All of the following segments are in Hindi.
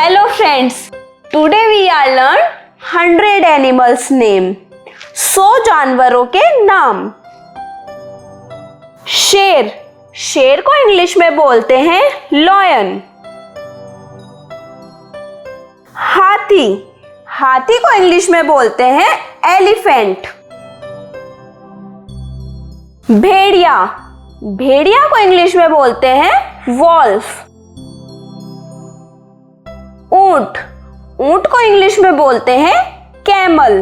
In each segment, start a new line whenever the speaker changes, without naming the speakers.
Hello friends, today we are learn 100 animals name. 100 जानवरों के नाम. शेर, शेर को इंग्लिश में बोलते हैं लॉयन. हाथी, हाथी को इंग्लिश में बोलते हैं एलिफेंट. भेड़िया, भेड़िया को इंग्लिश में बोलते हैं वॉल्फ. ऊंट, ऊंट को इंग्लिश में बोलते हैं कैमल.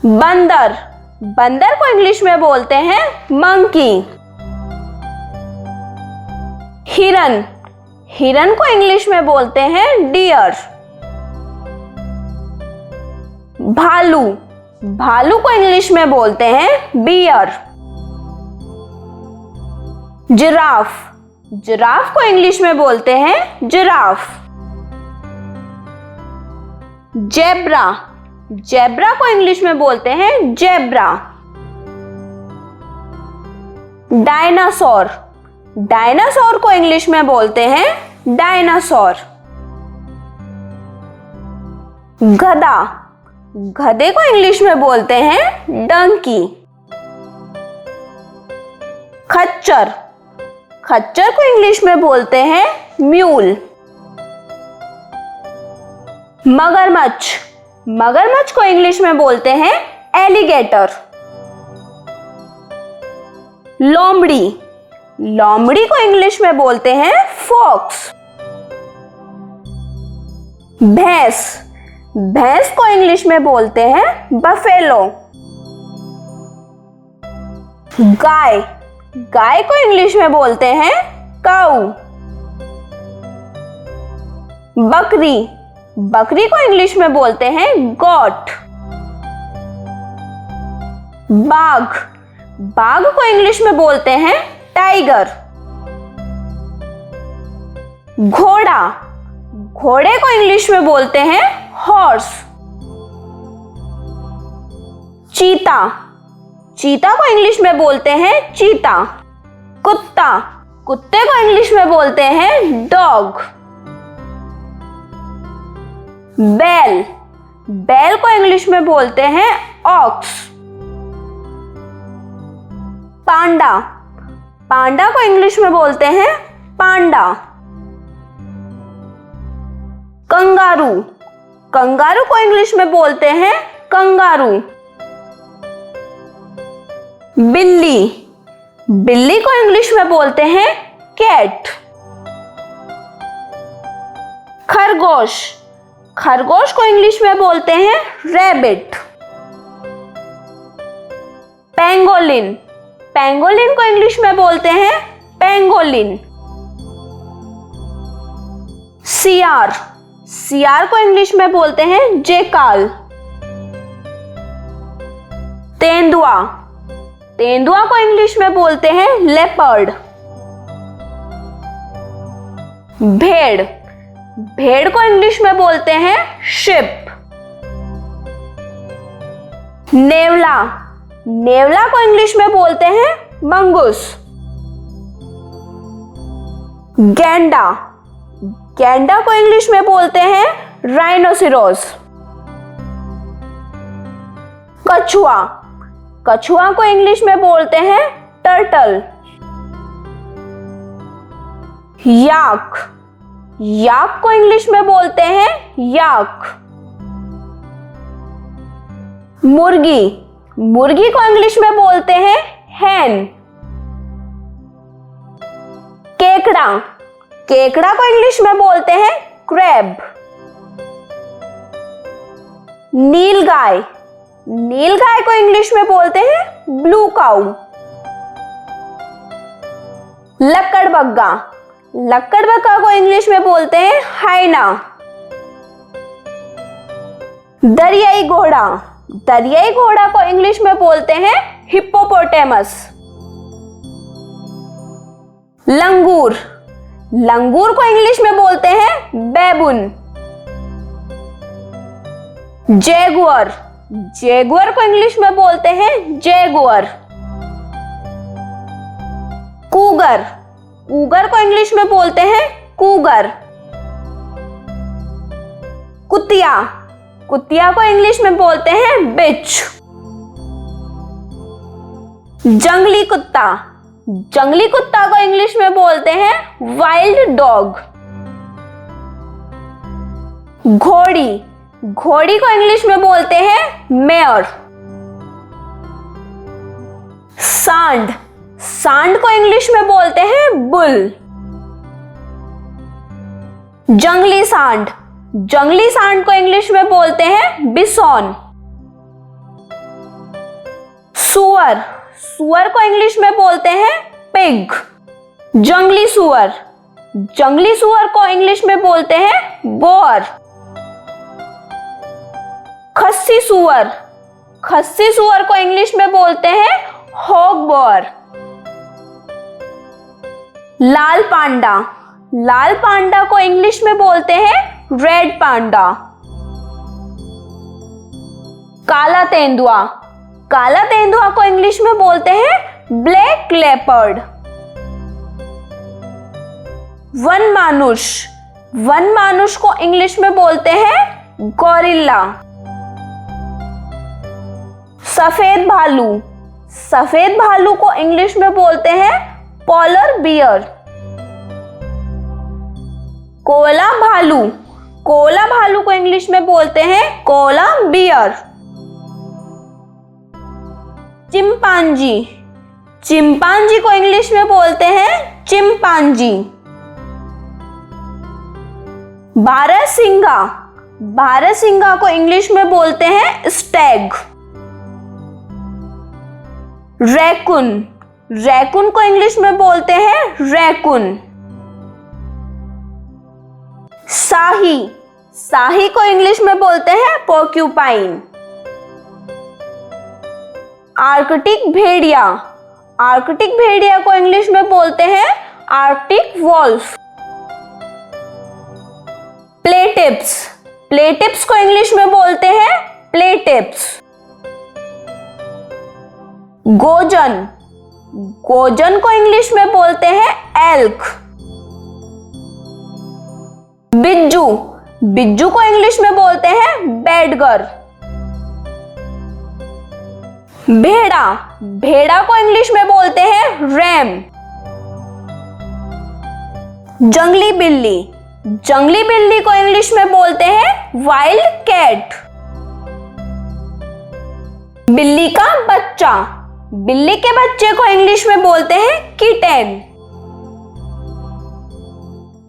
बंदर, बंदर को इंग्लिश में बोलते हैं मंकी. हिरन, हिरन को इंग्लिश में बोलते हैं डियर. भालू, भालू को इंग्लिश में बोलते हैं बियर. जिराफ, जिराफ को इंग्लिश में बोलते हैं जिराफ. जेब्रा, जेब्रा को इंग्लिश में बोलते हैं जेब्रा. डायनासोर, डायनासोर को इंग्लिश में बोलते हैं डायनासोर. गधा, गधे को इंग्लिश में बोलते हैं डंकी. खच्चर, खच्चर को इंग्लिश में बोलते हैं म्यूल. मगरमच्छ, मगरमच्छ को इंग्लिश में बोलते हैं एलिगेटर. लोमड़ी, लोमड़ी को इंग्लिश में बोलते हैं फॉक्स. भैंस, भैंस को इंग्लिश में बोलते हैं बफेलो. गाय, गाय को इंग्लिश में बोलते हैं काऊ. बकरी, बकरी को इंग्लिश में बोलते हैं गॉट. बाघ, बाघ को इंग्लिश में बोलते हैं टाइगर. घोड़ा, घोड़े को इंग्लिश में बोलते हैं हॉर्स. चीता, चीता को इंग्लिश में बोलते हैं चीता. कुत्ता, कुत्ते को इंग्लिश में बोलते हैं डॉग. बैल, बैल को इंग्लिश में बोलते हैं ऑक्स. पांडा, पांडा को इंग्लिश में बोलते हैं पांडा. कंगारू, कंगारू को इंग्लिश में बोलते हैं कंगारू. बिल्ली, बिल्ली को इंग्लिश में बोलते हैं कैट. खरगोश, खरगोश को इंग्लिश में बोलते हैं रैबिट. पेंगोलिन, पेंगोलिन को इंग्लिश में बोलते हैं पेंगोलिन. सियार, सियार को इंग्लिश में बोलते हैं जेकाल. तेंदुआ, तेंदुआ को इंग्लिश में बोलते हैं लेपर्ड. भेड़, भेड़ को इंग्लिश में बोलते हैं शिप. नेवला, नेवला को इंग्लिश में बोलते हैं मंगूस. गैंडा, गैंडा को इंग्लिश में बोलते हैं राइनोसिरोस. कछुआ, कछुआ को इंग्लिश में बोलते हैं टर्टल. याक, याक को इंग्लिश में बोलते हैं याक. मुर्गी, मुर्गी को इंग्लिश में बोलते हैं हैन. केकड़ा, केकड़ा को इंग्लिश में बोलते हैं क्रैब. नीलगाय, नीलगाय को इंग्लिश में बोलते हैं ब्लू काऊ. लक्कड़बग्गा, लक्कड़बग्गा को इंग्लिश में बोलते हैं हाइना. दरियाई घोड़ा, दरियाई घोड़ा को इंग्लिश में बोलते हैं हिप्पोपोटेमस. लंगूर, लंगूर को इंग्लिश में बोलते हैं बैबून. जैगुआर, जैगुआर को इंग्लिश में बोलते हैं जैगुआर. कूगर, कूगर को इंग्लिश में बोलते हैं कूगर। कुतिया, कुतिया को इंग्लिश में बोलते हैं बिच। जंगली कुत्ता, जंगली कुत्ता को इंग्लिश में बोलते हैं वाइल्ड डॉग। घोड़ी, घोड़ी को इंग्लिश में बोलते हैं मेयर। सांड, सांड को इंग्लिश में बोलते हैं बुल। जंगली सांड, जंगली सांड को इंग्लिश में बोलते हैं बिसॉन। सुअर, सुअर को इंग्लिश में बोलते हैं पिग। जंगली सुअर, जंगली सुअर को इंग्लिश में बोलते हैं बोअर। खस्सी सुअर, खस्सी सुअर को इंग्लिश में बोलते हैं हॉग बोअर। लाल पांडा, लाल पांडा को इंग्लिश में बोलते हैं रेड पांडा। काला तेंदुआ, काला तेंदुआ को इंग्लिश में बोलते हैं ब्लैक लेपर्ड। वन मानुष, वन मानुष को इंग्लिश में बोलते हैं गौरिल्ला। सफेद भालू, सफेद भालू को इंग्लिश में बोलते हैं पोलर बियर। कोला भालू, कोला भालू को इंग्लिश में बोलते हैं कोला बियर। चिंपांजी, चिंपांजी को इंग्लिश में बोलते हैं चिंपांजी। बारहसिंगा, बारहसिंगा को इंग्लिश में बोलते हैं स्टैग। रैकून, रैकून को इंग्लिश में बोलते हैं रैकून। शाही, शाही को इंग्लिश में बोलते हैं पोर्क्यूपाइन। आर्कटिक भेड़िया, आर्कटिक भेड़िया को इंग्लिश में बोलते हैं आर्कटिक वॉल्फ। प्लेटिप्स, प्लेटिप्स को इंग्लिश में बोलते हैं प्लेटिप्स। गोजन, गोजन को इंग्लिश में बोलते हैं एल्क। बिज्जू, बिज्जू को इंग्लिश में बोलते हैं बैडगर। भेड़ा, भेड़ा को इंग्लिश में बोलते हैं रैम। जंगली बिल्ली, जंगली बिल्ली को इंग्लिश में बोलते हैं वाइल्ड कैट। बिल्ली का बच्चा, बिल्ली के बच्चे को इंग्लिश में बोलते हैं किटेन।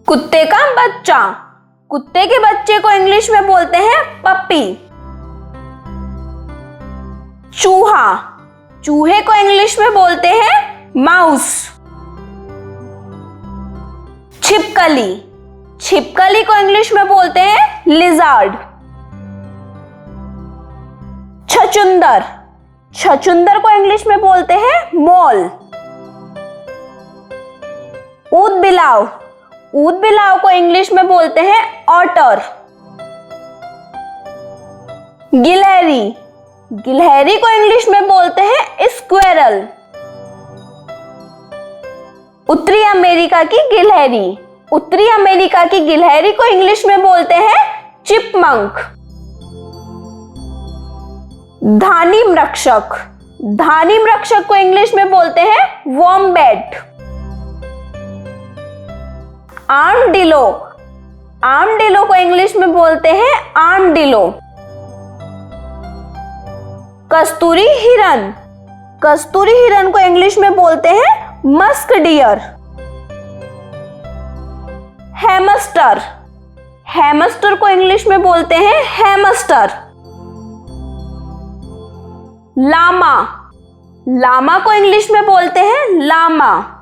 कुत्ते का बच्चा, कुत्ते के बच्चे को इंग्लिश में बोलते हैं पपी। चूहा, चूहे को इंग्लिश में बोलते हैं माउस। छिपकली, छिपकली को इंग्लिश में बोलते हैं लिजार्ड। छछूंदर, छछूंदर को इंग्लिश में बोलते हैं मोल। ऊद बिलाव, ऊद बिलाव को इंग्लिश में बोलते हैं ऑटर। गिलहरी, गिलहरी को इंग्लिश में बोलते हैं स्क्वेरल। उत्तरी अमेरिका की गिलहरी, उत्तरी अमेरिका की गिलहरी को इंग्लिश में बोलते हैं चिपमंक। धानी मृक्षक, धानी मृक्षक को इंग्लिश में बोलते हैं वॉम्बैट। आर्मडिलो, आर्मडिलो को इंग्लिश में बोलते हैं आर्मडिलो। कस्तूरी हिरन, कस्तूरी हिरन को इंग्लिश में बोलते हैं मस्क डियर। हैमस्टर, हैमस्टर को इंग्लिश में बोलते हैं हैमस्टर। लामा, लामा को इंग्लिश में बोलते हैं लामा।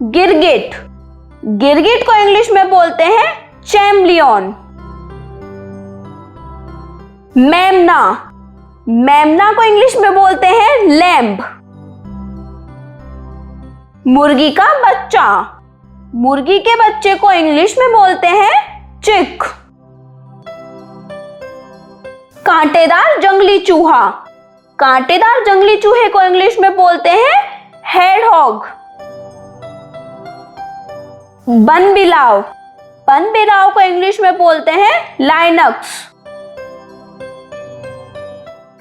गिरगिट, गिरगिट को इंग्लिश में बोलते हैं चैमलियन। मेमना, मेमना को इंग्लिश में बोलते हैं लैम्ब। मुर्गी का बच्चा, मुर्गी के बच्चे को इंग्लिश में बोलते हैं चिक। कांटेदार जंगली चूहा, कांटेदार जंगली चूहे को इंग्लिश में बोलते हैं हेडहॉग। बन बिलाव, बन बिलाव को इंग्लिश में बोलते हैं लाइनक्स।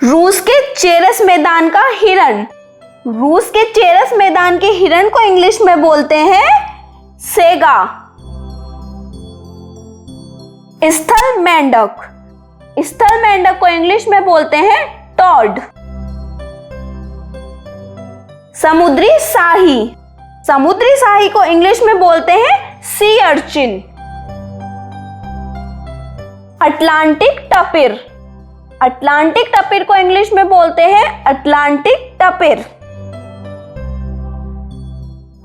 रूस के चेरस मैदान का हिरण, रूस के चेरस मैदान के हिरण को इंग्लिश में बोलते हैं सेगा। स्थल मेंढक, स्थल मेंढक को इंग्लिश में बोलते हैं टॉड। समुद्री साही, समुद्री साही को इंग्लिश में बोलते हैं सी अर्चिन। अटलांटिक टपिर, अटलांटिक टपिर को इंग्लिश में बोलते हैं अटलांटिक टपिर।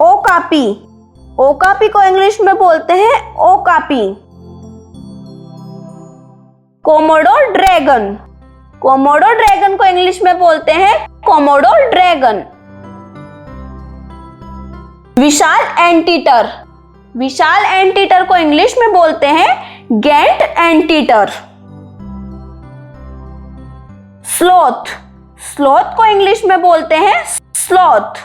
ओकापी, ओकापी को इंग्लिश में बोलते हैं okapi. Komodo dragon, Komodo dragon को इंग्लिश में बोलते हैं कोमोडो ड्रैगन। विशाल एंटीटर, विशाल एंटीटर को इंग्लिश में बोलते हैं गैंट एंटीटर। स्लोथ, स्लोथ को इंग्लिश में बोलते हैं स्लॉथ।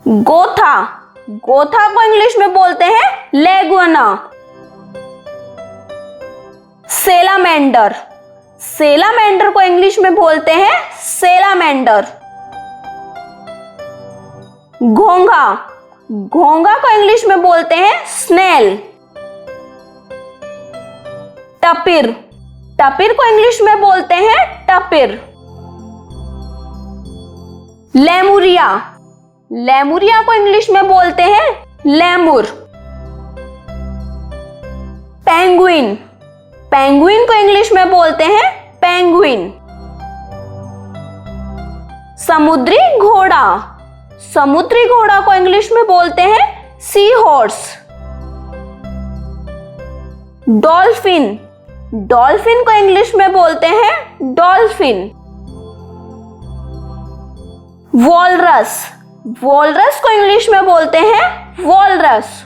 गोथा, गोथा को इंग्लिश में बोलते हैं लेगुआना। सेलामेंडर, सेलामेंडर को इंग्लिश में बोलते हैं सेलामेंडर। घोंघा, घोंघा को इंग्लिश में बोलते हैं स्नेल। टपिर, टपिर को इंग्लिश में बोलते हैं टपिर। लेमुरिया, लेमुरिया को इंग्लिश में बोलते हैं लेमुर। पेंगुइन, पेंगुइन को इंग्लिश में बोलते हैं पेंगुइन। समुद्री घोड़ा, समुद्री घोड़ा को इंग्लिश में बोलते हैं सी हॉर्स। डॉल्फिन, डॉल्फिन को इंग्लिश में बोलते हैं डॉल्फिन। वॉलरस, वॉलरस को इंग्लिश में बोलते हैं वॉलरस।